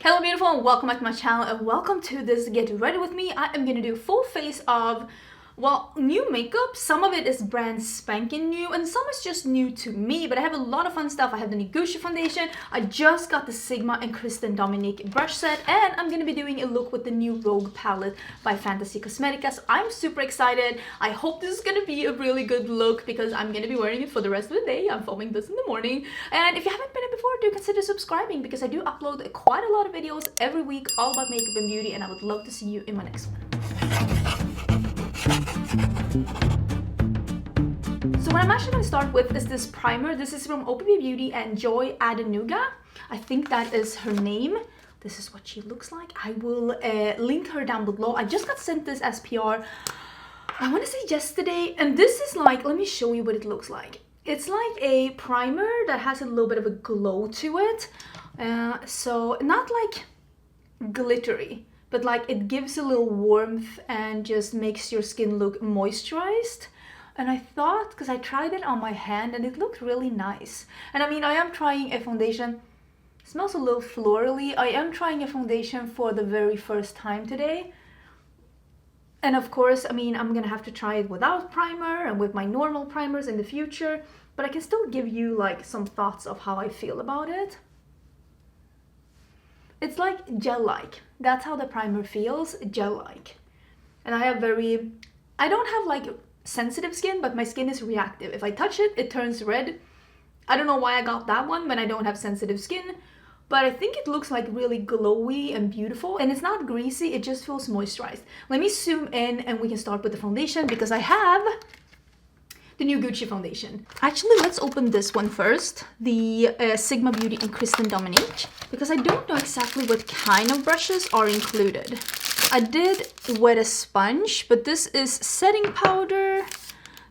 Hello beautiful and welcome back to my channel and welcome to this Get Ready With Me. I am going to do a full face of, well, new makeup. Some of it is brand spanking new and some is just new to me, but I have a lot of fun stuff. I have the Nyqvist foundation. I just got the Sigma and Kristen Dominique brush set, and I'm going to be doing a look with the new Rogue palette by Fantasy Cosmetics. I'm super excited. I hope this is going to be a really good look because I'm going to be wearing it for the rest of the day. I'm filming this in the morning, and if you haven't been here before, do consider subscribing because I do upload quite a lot of videos every week all about makeup and beauty, and I would love to see you in my next one. So what I'm actually going to start with is this primer. This is from OPV Beauty and Joy Adenuga. I think that is her name. This is what she looks like. I will link her down below. I just got sent this as PR, I want to say yesterday, and this is like, let me show you what it looks like. It's like a primer that has a little bit of a glow to it. So not like glittery, but like it gives a little warmth and just makes your skin look moisturized. And I thought, because I tried it on my hand and it looked really nice. And I mean, I am trying a foundation. It smells a little florally. I am trying a foundation for the very first time today. And of course, I mean, I'm gonna have to try it without primer and with my normal primers in the future. But I can still give you like some thoughts of how I feel about it. It's like gel-like. That's how the primer feels, gel-like. And I don't have like sensitive skin, but my skin is reactive. If I touch it, it turns red. I don't know why I got that one when I don't have sensitive skin, but I think it looks like really glowy and beautiful, and it's not greasy, it just feels moisturized. Let me zoom in and we can start with the foundation because I have the new Gucci foundation. Actually, let's open this one first, the Sigma Beauty and Kristen Dominique, because I don't know exactly what kind of brushes are included. I did wet a sponge, but this is setting powder.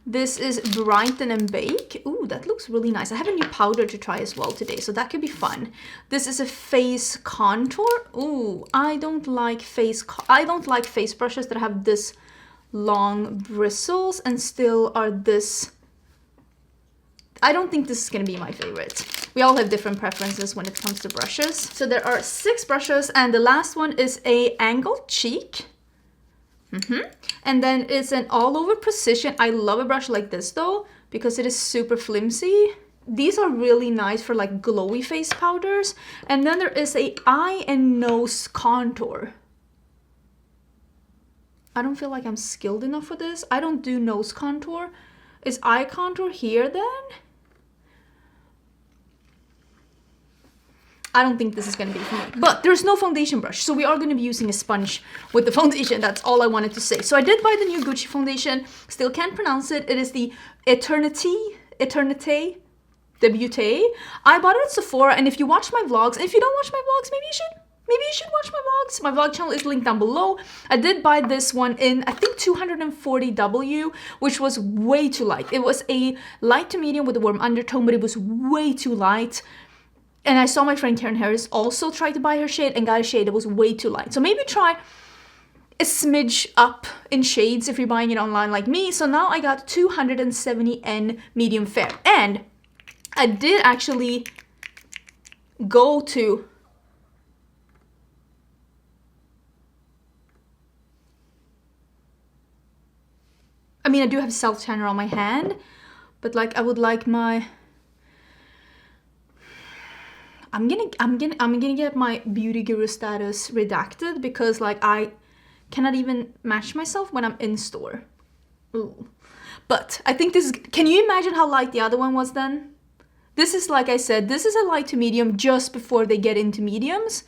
This is brighten and bake. Ooh, that looks really nice. I have a new powder to try as well today, so that could be fun. This is a face contour. Ooh, I don't like face brushes that have this long bristles and still are this. I don't think this is gonna be my favorite. We all have different preferences when it comes to brushes. So there are 6 brushes and the last one is a angled cheek. And then it's an all over precision. I love a brush like this though, because it is super flimsy. These are really nice for like glowy face powders. And then there is a eye and nose contour. I don't feel like I'm skilled enough for this. I don't do nose contour. Is eye contour here then? I don't think this is going to be for me. But there's no foundation brush, so we are going to be using a sponge with the foundation. That's all I wanted to say. So I did buy the new Gucci foundation. Still can't pronounce it. It is the Eternité de Beauté. I bought it at Sephora, and if you watch my vlogs, and if you don't watch my vlogs, maybe you should watch my vlogs. My vlog channel is linked down below. I did buy this one in, I think, 240W, which was way too light. It was a light to medium with a warm undertone, but it was way too light. And I saw my friend Karen Harris also try to buy her shade and got a shade that was way too light. So maybe try a smidge up in shades if you're buying it online like me. So now I got 270N medium fair. And I did actually go to... I mean, I do have self-tanner on my hand, but like I would like my... I'm gonna get my beauty guru status redacted because like I cannot even match myself when I'm in store. Ooh. But I think this is, can you imagine how light the other one was then? This is, like I said, this is a light to medium just before they get into mediums.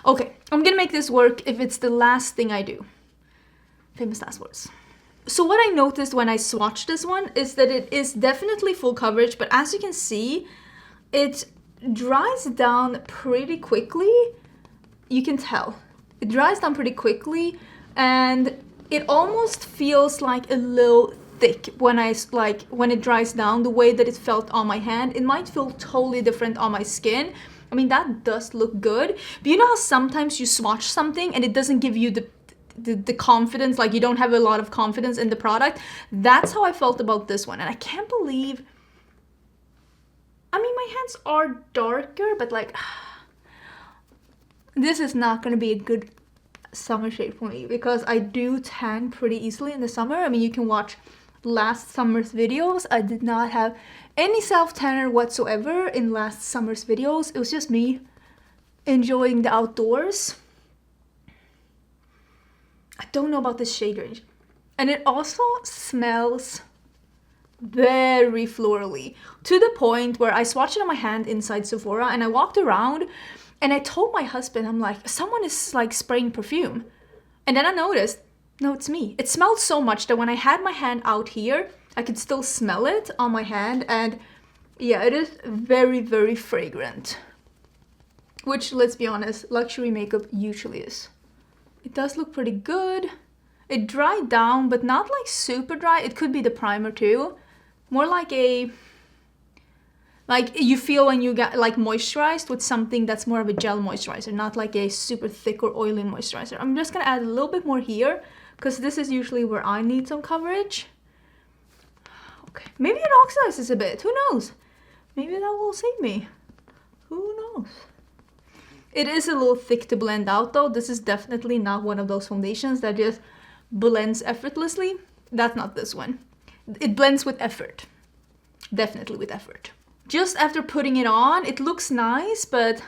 Okay, I'm gonna make this work if it's the last thing I do. Famous last words. So what I noticed when I swatched this one is that it is definitely full coverage, but as you can see, it dries down pretty quickly. You can tell. It dries down pretty quickly, and it almost feels like a little thick when it dries down, the way that it felt on my hand. It might feel totally different on my skin. I mean, that does look good, but you know how sometimes you swatch something and it doesn't give you the confidence, like you don't have a lot of confidence in the product. That's how I felt about this one, and I can't believe my hands are darker, but like this is not gonna be a good summer shade for me because I do tan pretty easily in the summer. I mean, you can watch last summer's videos. I did not have any self-tanner whatsoever in last summer's videos. It was just me enjoying the outdoors. I don't know about this shade range. And it also smells very florally, to the point where I swatched it on my hand inside Sephora and I walked around and I told my husband, I'm like, someone is like spraying perfume. And then I noticed, no, it's me. It smelled so much that when I had my hand out here, I could still smell it on my hand. And yeah, it is very, very fragrant. Which, let's be honest, luxury makeup usually is. It does look pretty good. It dried down, but not like super dry. It could be the primer too. More like a... like you feel when you get like moisturized with something that's more of a gel moisturizer, not like a super thick or oily moisturizer. I'm just gonna add a little bit more here because this is usually where I need some coverage. Okay, maybe it oxidizes a bit, who knows? Maybe that will save me, who knows? It is a little thick to blend out though. This is definitely not one of those foundations that just blends effortlessly. That's not this one. It blends with effort, definitely with effort. Just after putting it on, it looks nice, but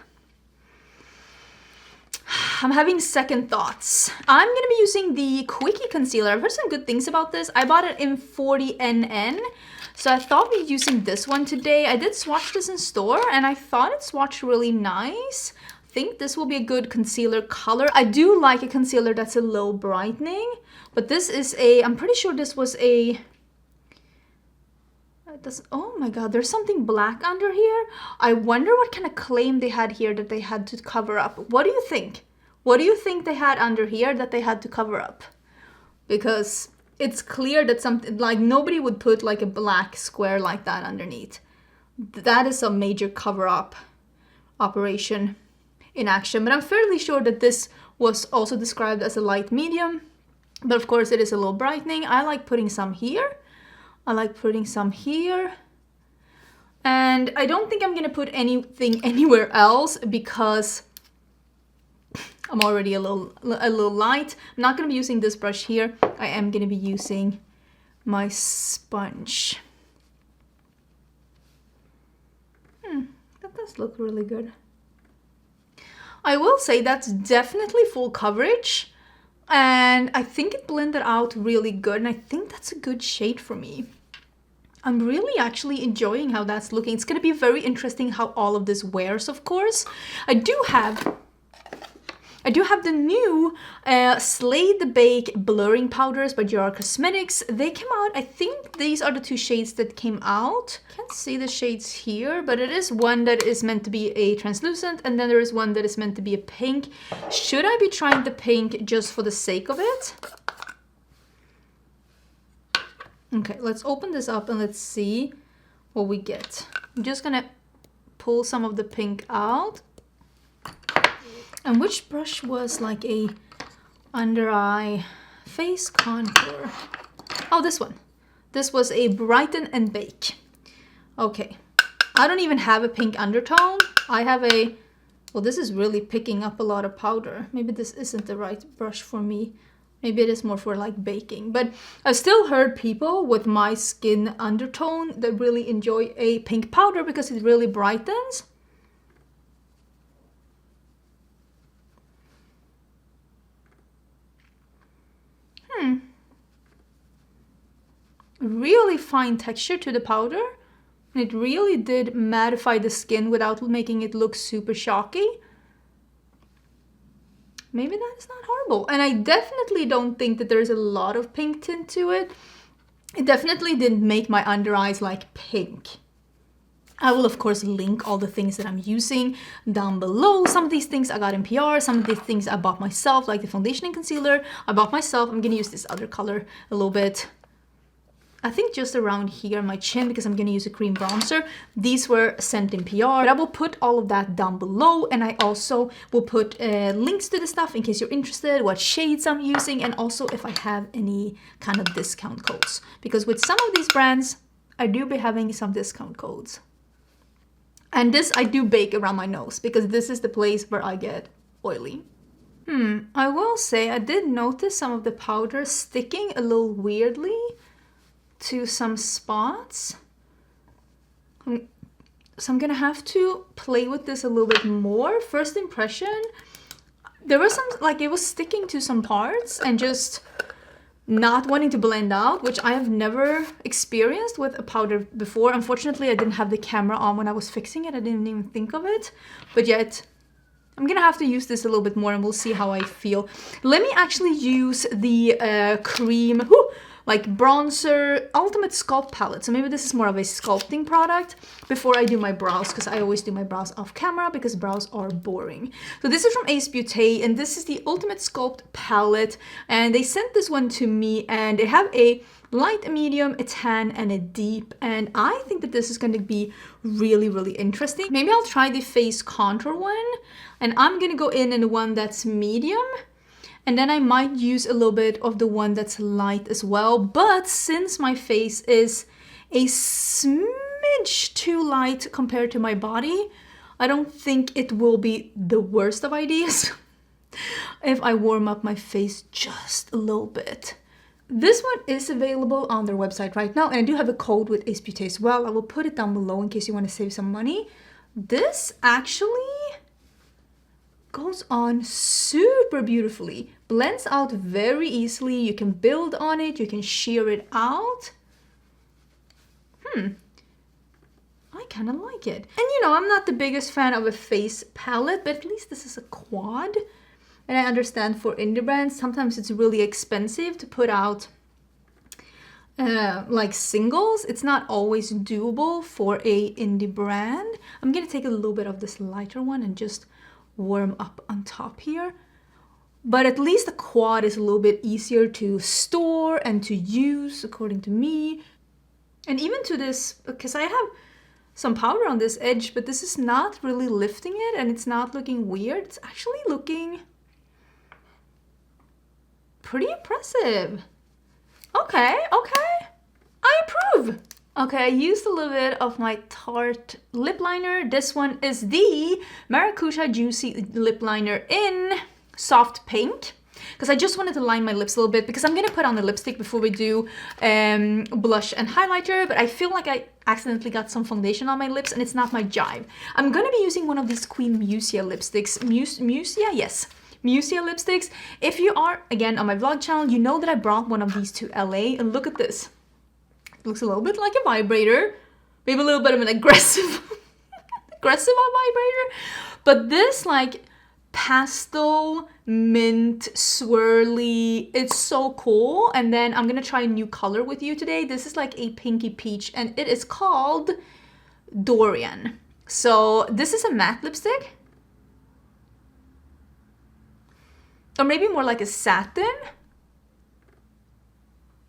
I'm having second thoughts. I'm gonna be using the Quickie Concealer. I've heard some good things about this. I bought it in 40NN, so I thought we'd be using this one today. I did swatch this in store, and I thought it swatched really nice. I think this will be a good concealer color. I do like a concealer that's a low brightening, but this is a, I'm pretty sure this was a, oh my god, there's something black under here. I wonder what kind of claim they had here that they had to cover up. What do you think? What do you think they had under here that they had to cover up? Because it's clear that something, like nobody would put like a black square like that underneath. That is a major cover up operation in action. But I'm fairly sure that this was also described as a light medium. But of course it is a little brightening. I like putting some here. I like putting some here. And I don't think I'm gonna put anything anywhere else because I'm already a little light. I'm not gonna be using this brush here. I am gonna be using my sponge. That does look really good. I will say that's definitely full coverage. And I think it blended out really good. And I think that's a good shade for me. I'm really actually enjoying how that's looking. It's going to be very interesting how all of this wears, of course. I do have the new Slay the Bake blurring powders by Nomad Cosmetics. They came out, I think these are the two shades that came out. Can't see the shades here, but it is one that is meant to be a translucent, and then there is one that is meant to be a pink. Should I be trying the pink just for the sake of it? Okay, let's open this up and let's see what we get. I'm just gonna pull some of the pink out. And which brush was like a under eye face contour? Oh, this one. This was a Brighten and Bake. Okay, I don't even have a pink undertone. I have a, well, this is really picking up a lot of powder. Maybe this isn't the right brush for me. Maybe it is more for like baking. But I've still heard people with my skin undertone that really enjoy a pink powder because it really brightens. Really fine texture to the powder. And it really did mattify the skin without making it look super shocky. Maybe that is not horrible. And I definitely don't think that there's a lot of pink tint to it. It definitely didn't make my under eyes like pink. I will of course link all the things that I'm using down below. Some of these things I got in PR, some of these things I bought myself, like the foundation and concealer I bought myself. I'm gonna use this other color a little bit. I think just around here, my chin, because I'm gonna use a cream bronzer. These were sent in PR, but I will put all of that down below, and I also will put links to the stuff in case you're interested, what shades I'm using, and also if I have any kind of discount codes. Because with some of these brands, I do be having some discount codes. And this I do bake around my nose because this is the place where I get oily. I will say I did notice some of the powder sticking a little weirdly to some spots. So I'm gonna have to play with this a little bit more. First impression, there was some, like, it was sticking to some parts and just not wanting to blend out, which I have never experienced with a powder before. Unfortunately, I didn't have the camera on when I was fixing it. I didn't even think of it. But yet, I'm gonna have to use this a little bit more and we'll see how I feel. Let me actually use the cream, like bronzer, Ultimate Sculpt palette. So maybe this is more of a sculpting product before I do my brows, because I always do my brows off camera because brows are boring. So this is from Beauté, and this is the Ultimate Sculpt palette. And they sent this one to me, and they have a light, a medium, a tan, and a deep. And I think that this is going to be really, really interesting. Maybe I'll try the face contour one, and I'm going to go in the one that's medium. And then I might use a little bit of the one that's light as well. But since my face is a smidge too light compared to my body, I don't think it will be the worst of ideas if I warm up my face just a little bit. This one is available on their website right now, and I do have a code with Beauté as well. I will put it down below in case you want to save some money. This actually goes on super beautifully, blends out very easily. You can build on it, you can sheer it out. I kind of like it. And you know, I'm not the biggest fan of a face palette, but at least this is a quad. And I understand for indie brands, sometimes it's really expensive to put out like singles. It's not always doable for a indie brand. I'm gonna take a little bit of this lighter one and just warm up on top here. But at least the quad is a little bit easier to store and to use, according to me. And even to this, because I have some powder on this edge, but this is not really lifting it and it's not looking weird. It's actually looking pretty impressive. Okay, I approve. Okay, I used a little bit of my Tarte lip liner. This one is the Maracuja Juicy lip liner in soft pink, because I just wanted to line my lips a little bit, because I'm gonna put on the lipstick before we do blush and highlighter, but I feel like I accidentally got some foundation on my lips and it's not my jive. I'm gonna be using one of these Queen Musia lipsticks. Musia? Yes. Musia lipsticks. If you are, again, on my vlog channel, you know that I brought one of these to LA, and look at this. It looks a little bit like a vibrator, maybe a little bit of an aggressive vibrator, but this like pastel mint swirly, it's so cool. And then I'm gonna try a new color with you today. This is like a pinky peach, and it is called Dorian. So this is a matte lipstick, or maybe more like a satin.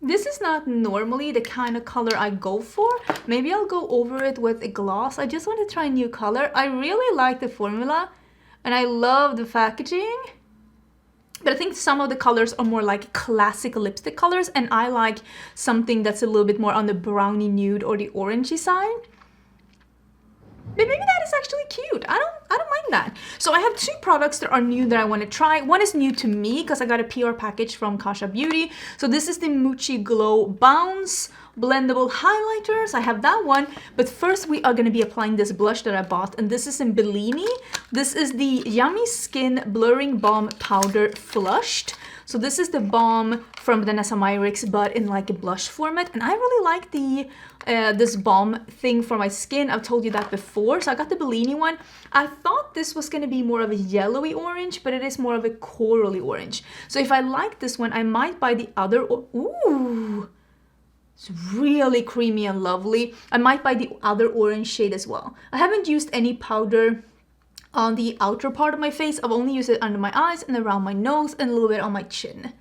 This is not normally the kind of color I go for. Maybe I'll go over it with a gloss. I just want to try a new color. I really like the formula and I love the packaging. But I think some of the colors are more like classic lipstick colors, and I like something that's a little bit more on the brownie nude or the orangey side. But maybe that is actually cute. I don't mind that. So I have two products that are new that I want to try. One is new to me because I got a PR package from Kasha Beauty. So this is the Muchi Glow Bounce Blendable Highlighters. I have that one. But first we are going to be applying this blush that I bought. And this is in Bellini. This is the Yummy Skin Blurring Balm Powder Flushed. So this is the balm from Vanessa Myricks, but in like a blush format. And I really like the this balm thing for my skin. I've told you that before. So I got the Bellini one. I thought this was going to be more of a yellowy orange, but it is more of a corally orange. So if I like this one, I might buy the other. Ooh, it's really creamy and lovely. I might buy the other orange shade as well. I haven't used any powder on the outer part of my face. I've only used it under my eyes and around my nose and a little bit on my chin.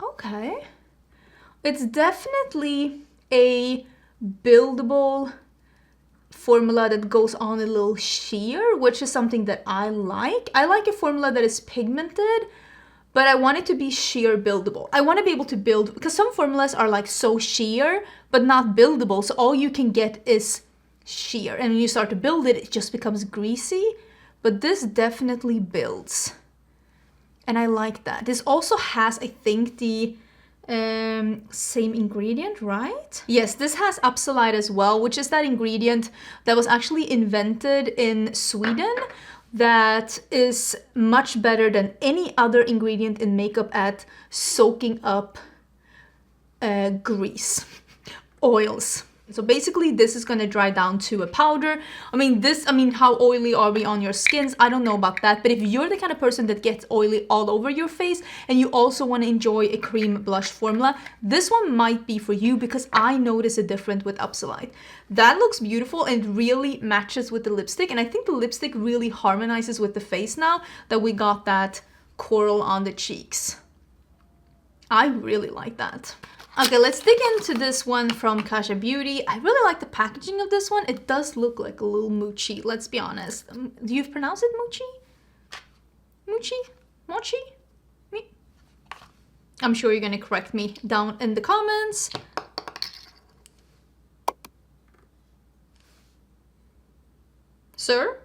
Okay. It's definitely a buildable formula that goes on a little sheer, which is something that I like. I like a formula that is pigmented, but I want it to be sheer buildable. I want to be able to build, because some formulas are like so sheer, but not buildable. So all you can get is sheer. And when you start to build it, it just becomes greasy. But this definitely builds. And I like that. This also has, I think, the same ingredient, right? Yes, this has Absolite as well, which is that ingredient that was actually invented in Sweden that is much better than any other ingredient in makeup at soaking up grease, oils. So basically this is going to dry down to a powder. I mean, how oily are we on your skins? I don't know about that. But if you're the kind of person that gets oily all over your face and you also want to enjoy a cream blush formula, this one might be for you, because I notice a difference with Absolite. That looks beautiful and really matches with the lipstick. And I think the lipstick really harmonizes with the face now that we got that coral on the cheeks. I really like that. Okay, let's dig into this one from Kasha Beauty. I really like the packaging of this one. It does look like a little mochi, let's be honest. Do you pronounce it mochi? Mochi? Mochi? Me? I'm sure you're gonna correct me down in the comments. Sir?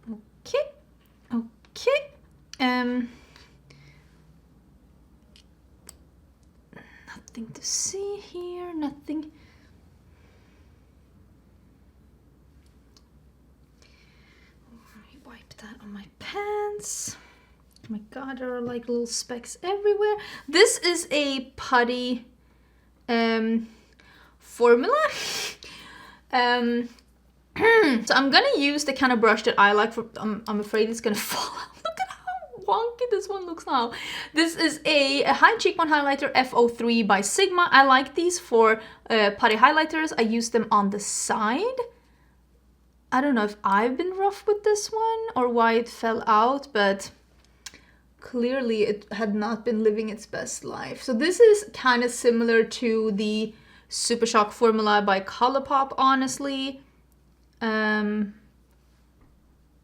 Okay. Okay. Nothing to see here, nothing. Wipe that on my pants. Oh my god, there are like little specks everywhere. This is a putty formula. So I'm gonna use the kind of brush that I like for, I'm afraid it's gonna fall out. Look at how wonky this one looks now. This is a high cheekbone highlighter F03 by Sigma. I like these for putty highlighters. I use them on the side. I don't know if I've been rough with this one or why it fell out, but clearly it had not been living its best life. So this is kind of similar to the Super Shock formula by Colourpop, honestly.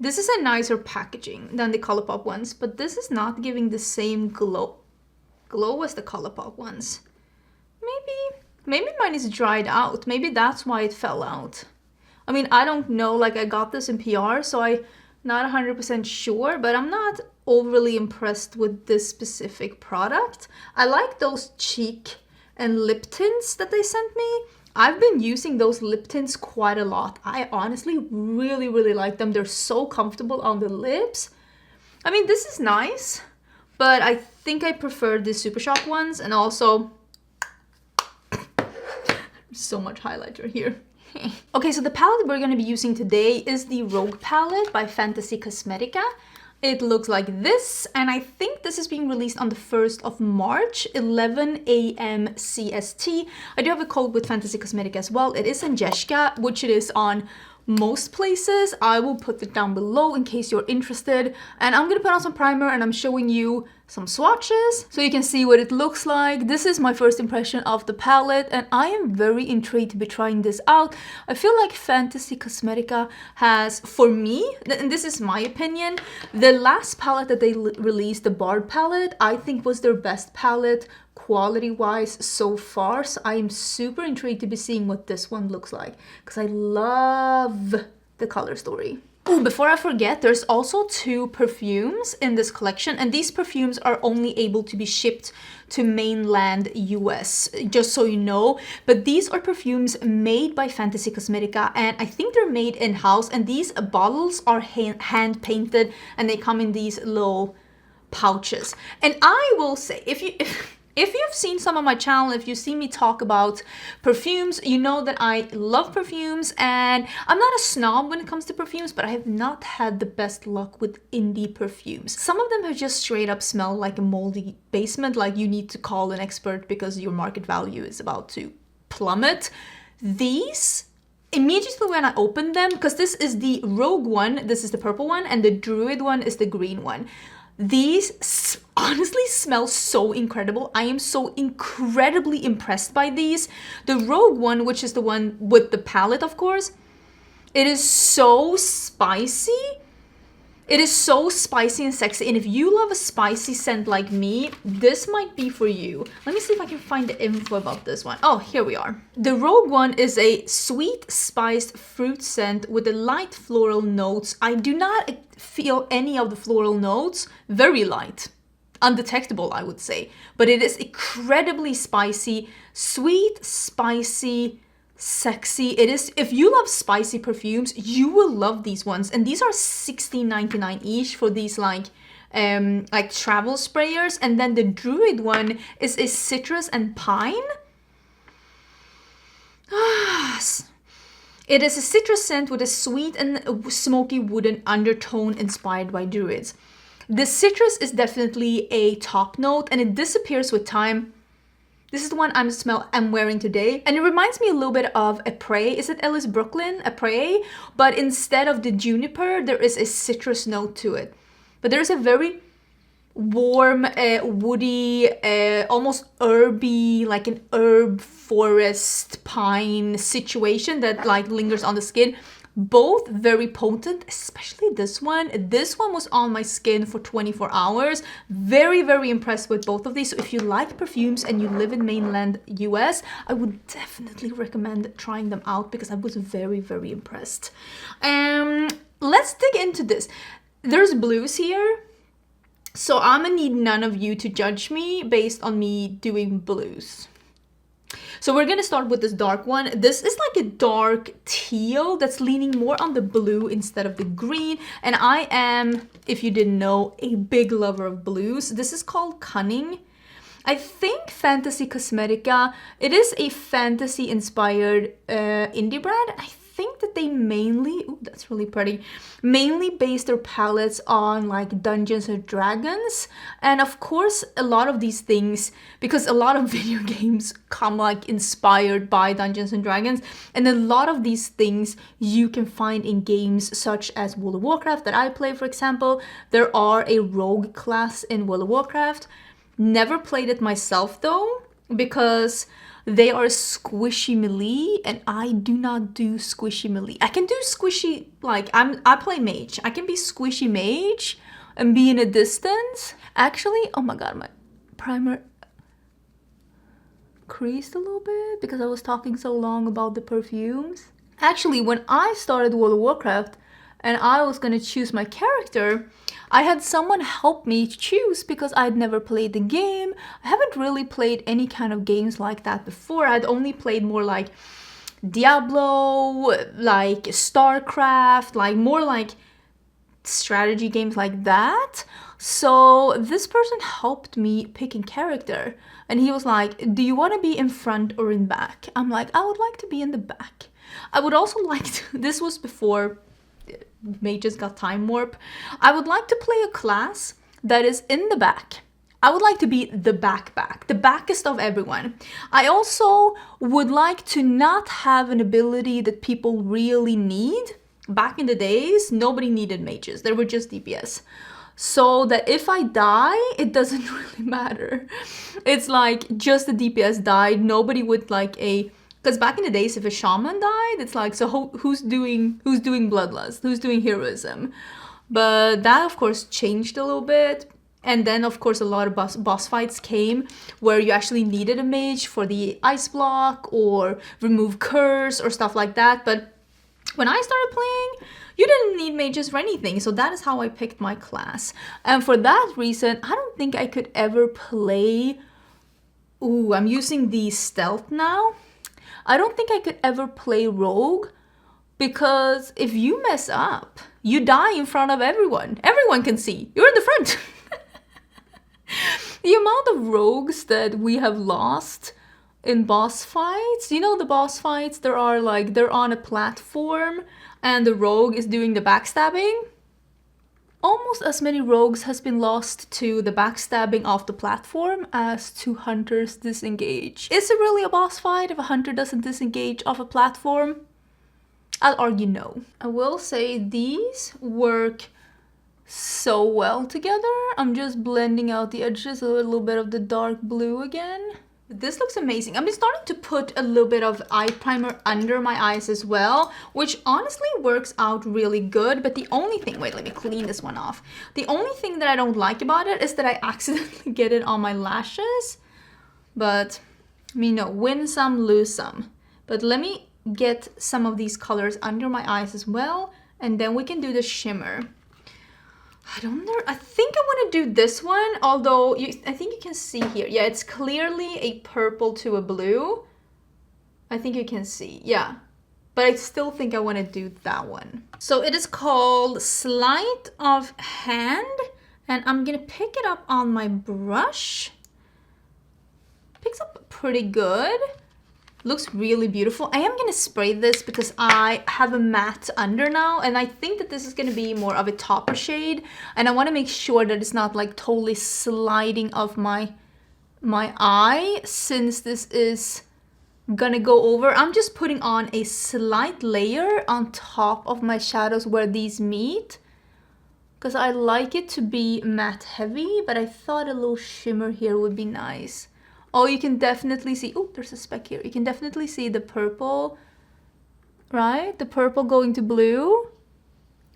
This is a nicer packaging than the Colourpop ones, but this is not giving the same glow as the Colourpop ones. Maybe mine is dried out. Maybe that's why it fell out. I mean, I don't know, like I got this in PR, so I'm not 100% sure, but I'm not overly impressed with this specific product. I like those cheek and lip tints that they sent me. I've been using those lip tints quite a lot. I honestly really, really like them. They're so comfortable on the lips. I mean, this is nice, but I think I prefer the Super Shock ones, and also so much highlighter here. Okay, so the palette we're going to be using today is the Rogue palette by Fantasy Cosmetica. It looks like this, and I think this is being released on the 1st of March, 11 a.m. CST. I do have a code with Fantasy Cosmetica as well. It is Angelica, which it is on most places. I will put it down below in case you're interested. And I'm gonna put on some primer, and I'm showing you some swatches so you can see what it looks like. This is my first impression of the palette, and I am very intrigued to be trying this out. I feel like Fantasy Cosmetica has, for me, and this is my opinion, the last palette that they released, the Bard palette, I think was their best palette quality-wise so far. So I am super intrigued to be seeing what this one looks like, because I love the color story. Oh, before I forget, there's also 2 perfumes in this collection, and these perfumes are only able to be shipped to mainland US, just so you know. But these are perfumes made by Fantasy Cosmetica, and I think they're made in-house, and these bottles are hand painted, and they come in these little pouches. And I will say, if you've seen some of my channel, if you see me talk about perfumes, you know that I love perfumes, and I'm not a snob when it comes to perfumes, but I have not had the best luck with indie perfumes. Some of them have just straight up smelled like a moldy basement, like you need to call an expert because your market value is about to plummet. These, immediately when I opened them, because this is the Rogue one, this is the purple one, and the Druid one is the green one. These honestly smell so incredible. I am so incredibly impressed by these. The Rogue one, which is the one with the palette, of course, it is so spicy. It is so spicy and sexy, and if you love a spicy scent like me, this might be for you. Let me see if I can find the info about this one. Oh, here we are. The Rogue one is a sweet spiced fruit scent with a light floral notes. I do not feel any of the floral notes. Very light. Undetectable, I would say. But it is incredibly spicy, sweet, spicy, sexy. It is, if you love spicy perfumes, you will love these ones. And these are $16.99 each for these like travel sprayers. And then the Druid one is a citrus and pine. It is a citrus scent with a sweet and smoky wooden undertone inspired by Druids. The citrus is definitely a top note and it disappears with time. This is the one I'm wearing today. And it reminds me a little bit of a Prey. Is it Ellis Brooklyn? A Prey? But instead of the juniper, there is a citrus note to it. But there's a very warm, woody, almost herby, like an herb forest pine situation that like lingers on the skin. Both very potent, especially this one. This one was on my skin for 24 hours. Very, very impressed with both of these. So if you like perfumes and you live in mainland US, I would definitely recommend trying them out because I was very, very impressed. Let's dig into this. There's blues here. So I'm gonna need none of you to judge me based on me doing blues. So we're gonna start with this dark one. This is like a dark teal that's leaning more on the blue instead of the green. And I am, if you didn't know, a big lover of blues. This is called Cunning. I think Fantasy Cosmetica, it is a fantasy inspired indie brand. I think that they mainly, ooh, that's really pretty, mainly base their palettes on like Dungeons and Dragons. And of course, a lot of these things, because a lot of video games come like inspired by Dungeons and Dragons, and a lot of these things you can find in games such as World of Warcraft that I play, for example. There are a rogue class in World of Warcraft. Never played it myself though, because they are squishy melee and I do not do squishy melee. I can do squishy, like I play mage. I can be squishy mage and be in a distance. Actually, oh my god, my primer creased a little bit because I was talking so long about the perfumes. Actually, when I started World of Warcraft and I was gonna choose my character, I had someone help me choose because I'd never played the game. I haven't really played any kind of games like that before. I'd only played more like Diablo, like StarCraft, like more like strategy games like that. So this person helped me picking character. And he was like, do you want to be in front or in back? I'm like, I would like to be in the back. I would also like to, this was before mages got time warp. I would like to play a class that is in the back. I would like to be the back, the backest of everyone. I also would like to not have an ability that people really need. Back in the days, nobody needed mages. They were just DPS. So that if I die, it doesn't really matter. It's like just the DPS died. Nobody would like a... Because back in the days, if a shaman died, it's like, so who's doing bloodlust? Who's doing heroism? But that, of course, changed a little bit. And then, of course, a lot of boss fights came where you actually needed a mage for the ice block or remove curse or stuff like that. But when I started playing, you didn't need mages for anything. So that is how I picked my class. And for that reason, I don't think I could ever play... Ooh, I'm using the stealth now. I don't think I could ever play rogue because if you mess up, you die in front of everyone. Everyone can see. You're in the front. The amount of rogues that we have lost in boss fights, you know the boss fights, they're on a platform and the rogue is doing the backstabbing. Almost as many rogues has been lost to the backstabbing off the platform as to hunters disengage. Is it really a boss fight if a hunter doesn't disengage off a platform? I'll argue no. I will say these work so well together. I'm just blending out the edges, a little bit of the dark blue again. This looks amazing. I've been starting to put a little bit of eye primer under my eyes as well, which honestly works out really good. But the only thing, wait, let me clean this one off. The only thing that I don't like about it is that I accidentally get it on my lashes. But, I mean, no, win some, lose some. But let me get some of these colors under my eyes as well, and then we can do the shimmer. I don't know, I think I want to do this one, although I think you can see here. Yeah, it's clearly a purple to a blue. I think you can see, yeah. But I still think I want to do that one. So it is called Sleight of Hand, and I'm gonna pick it up on my brush. Picks up pretty good. Looks really beautiful. I am gonna spray this because I have a matte under now, and I think that this is gonna be more of a topper shade, and I want to make sure that it's not like totally sliding off my eye, since this is gonna go over. I'm just putting on a slight layer on top of my shadows where these meet, because I like it to be matte heavy, but I thought a little shimmer here would be nice. Oh, you can definitely see, oh, there's a speck here. You can definitely see the purple, right? The purple going to blue.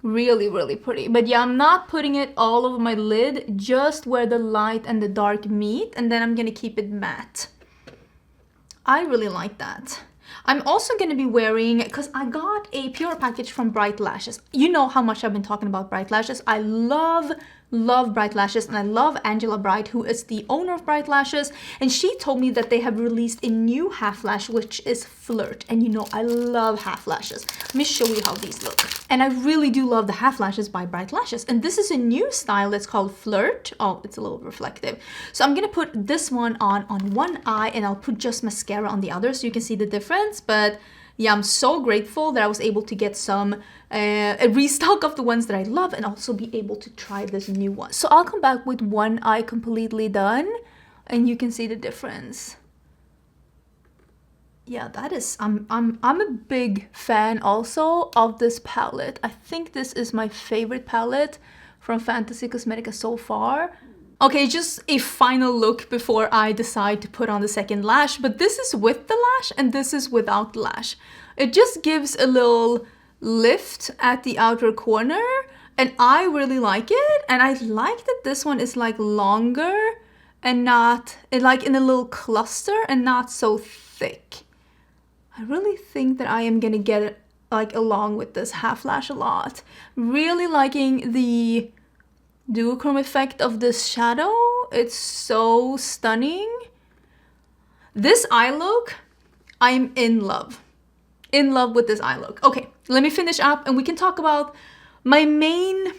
Really, really pretty. But yeah, I'm not putting it all over my lid, just where the light and the dark meet, and then I'm gonna keep it matte. I really like that. I'm also going to be wearing, because I got a PR package from Bright Lashes. You know how much I've been talking about Bright Lashes. I love Bright Lashes, and I love Angela Bright, who is the owner of Bright Lashes, and she told me that they have released a new half lash, which is Flirt, and you know I love half lashes. Let me show you how these look. And I really do love the half lashes by Bright Lashes, and this is a new style that's called Flirt. Oh, it's a little reflective. So I'm gonna put this one on one eye, and I'll put just mascara on the other so you can see the difference. But yeah, I'm so grateful that I was able to get some a restock of the ones that I love, and also be able to try this new one. So I'll come back with one eye completely done, and you can see the difference. Yeah, that is, I'm a big fan also of this palette. I think this is my favorite palette from Fantasy Cosmetica so far. Okay, just a final look before I decide to put on the second lash, but this is with the lash and this is without the lash. It just gives a little lift at the outer corner, and I really like it. And I like that this one is like longer and not like in a little cluster and not so thick. I really think that I am gonna get it like along with this half lash a lot. Really liking the duochrome effect of this shadow. It's so stunning. This eye look, I'm in love. In love with this eye look. Okay, let me finish up and we can talk about my main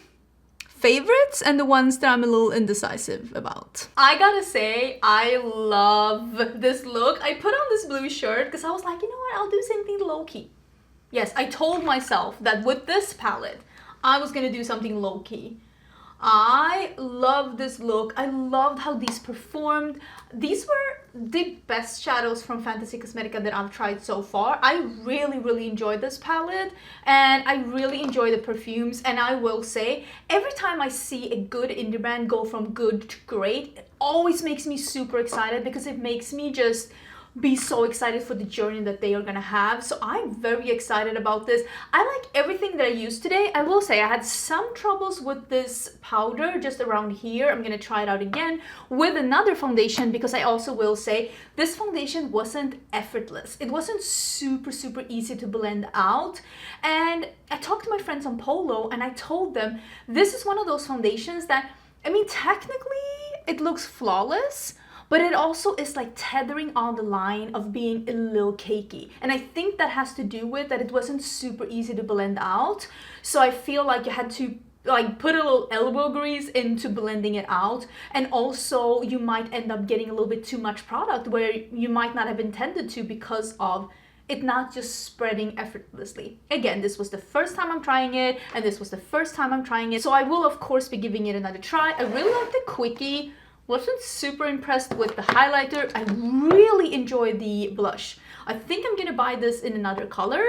favorites and the ones that I'm a little indecisive about. I gotta say, I love this look. I put on this blue shirt because I was like, you know what, I'll do something low-key. Yes, I told myself that with this palette, I was gonna do something low-key. I love this look. I loved how these performed. These were the best shadows from Fantasy Cosmetica that I've tried so far. I really, really enjoyed this palette, and I really enjoy the perfumes. And I will say, every time I see a good indie brand go from good to great, it always makes me super excited, because it makes me just be so excited for the journey that they are gonna have. So I'm very excited about this. I like everything that I used today. I will say I had some troubles with this powder just around here. I'm gonna try it out again with another foundation, because I also will say this foundation wasn't effortless. It wasn't super easy to blend out. And I talked to my friends on Polo, and I told them this is one of those foundations that, I mean, technically it looks flawless, but it also is like tethering on the line of being a little cakey. And I think that has to do with that it wasn't super easy to blend out. So I feel like you had to like put a little elbow grease into blending it out. And also you might end up getting a little bit too much product where you might not have intended to, because of it not just spreading effortlessly. Again, this was the first time I'm trying it, and this was the first time I'm trying it. So I will of course be giving it another try. I really like the quickie. Wasn't super impressed with the highlighter. I really enjoyed the blush. I think I'm gonna buy this in another color.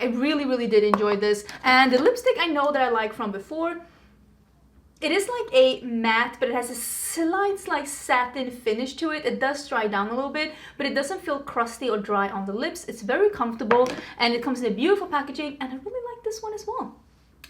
I really did enjoy this. And the lipstick I know that I like from before. It is like a matte, but it has a slight like satin finish to it. It does dry down a little bit, but it doesn't feel crusty or dry on the lips. It's very comfortable, and it comes in a beautiful packaging, and I really like this one as well.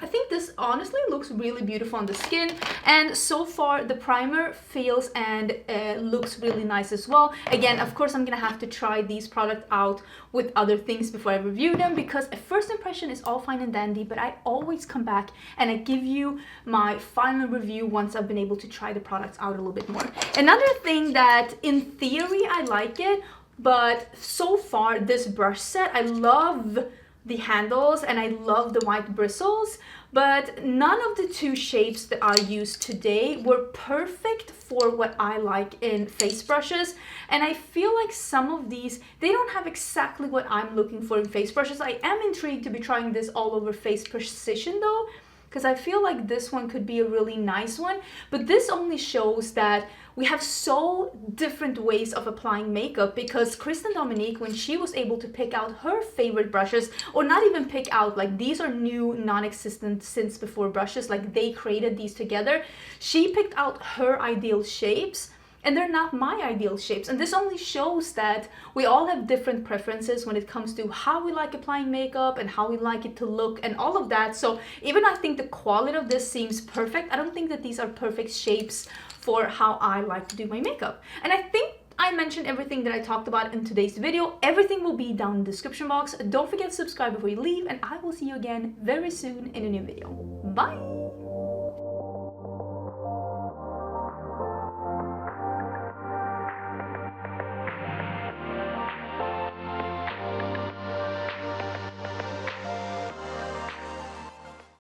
I think this honestly looks really beautiful on the skin, and so far the primer feels and looks really nice as well. Again, of course, I'm gonna have to try these products out with other things before I review them, because a first impression is all fine and dandy, but I always come back and I give you my final review once I've been able to try the products out a little bit more. Another thing that in theory I like it, but so far this brush set, I love the handles and I love the white bristles, but none of the two shapes that I used today were perfect for what I like in face brushes. And I feel like some of these, they don't have exactly what I'm looking for in face brushes. I am intrigued to be trying this all over face precision though, because I feel like this one could be a really nice one, but this only shows that we have so different ways of applying makeup, because Kristen Dominique, when she was able to pick out her favorite brushes, or not even pick out, like these are new non-existent since before brushes, like they created these together, she picked out her ideal shapes, and they're not my ideal shapes. And this only shows that we all have different preferences when it comes to how we like applying makeup and how we like it to look and all of that. So even I think the quality of this seems perfect, I don't think that these are perfect shapes for how I like to do my makeup. And I think I mentioned everything that I talked about in today's video. Everything will be down in the description box. Don't forget to subscribe before you leave, and I will see you again very soon in a new video. Bye!